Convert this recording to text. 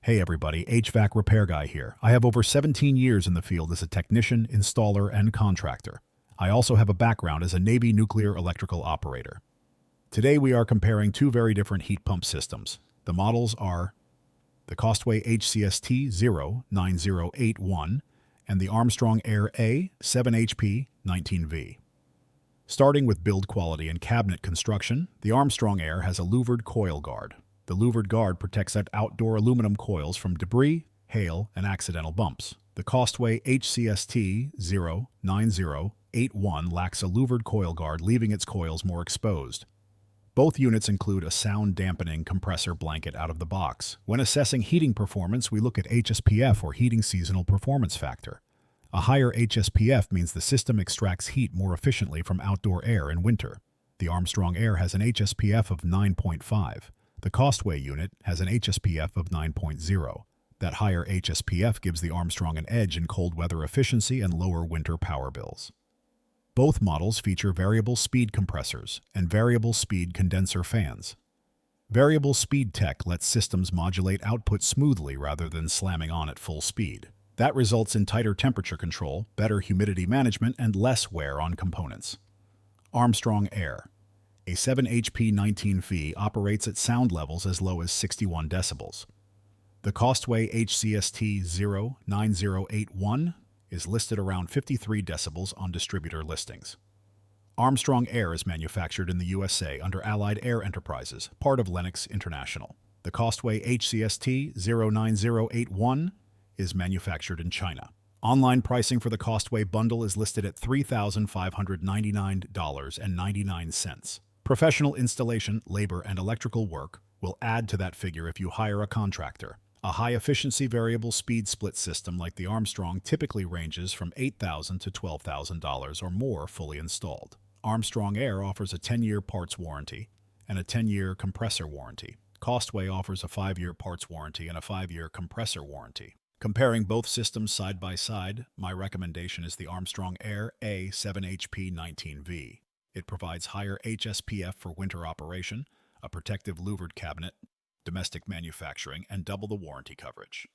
Hey everybody, HVAC repair guy here. I have over 17 years in the field as a technician, installer, and contractor. I also have a background as a Navy nuclear electrical operator. Today we are comparing two very different heat pump systems. The models are the Costway HCST09081 and the Armstrong Air A7HP19V. Starting with build quality and cabinet construction, the Armstrong Air has a louvered coil guard. The louvered guard protects outdoor aluminum coils from debris, hail, and accidental bumps. The Costway HCST09081 lacks a louvered coil guard, leaving its coils more exposed. Both units include a sound-dampening compressor blanket out of the box. When assessing heating performance, we look at HSPF, or Heating Seasonal Performance Factor. A higher HSPF means the system extracts heat more efficiently from outdoor air in winter. The Armstrong Air has an HSPF of 9.5. The Costway unit has an HSPF of 9.0. That higher HSPF gives the Armstrong an edge in cold weather efficiency and lower winter power bills. Both models feature variable speed compressors and variable speed condenser fans. Variable speed tech lets systems modulate output smoothly rather than slamming on at full speed. That results in tighter temperature control, better humidity management, and less wear on components. Armstrong Air A7HP19V operates at sound levels as low as 61 decibels. The Costway HCST09081 is listed around 53 decibels on distributor listings. Armstrong Air is manufactured in the USA under Allied Air Enterprises, part of Lennox International. The Costway HCST09081 is manufactured in China. Online pricing for the Costway bundle is listed at $3,599.99. Professional installation, labor, and electrical work will add to that figure if you hire a contractor. A high-efficiency variable speed split system like the Armstrong typically ranges from $8,000 to $12,000 or more fully installed. Armstrong Air offers a 10-year parts warranty and a 10-year compressor warranty. Costway offers a 5-year parts warranty and a 5-year compressor warranty. Comparing both systems side by side, my recommendation is the Armstrong Air A7HP19V. It provides higher HSPF for winter operation, a protective louvered cabinet, domestic manufacturing, and double the warranty coverage.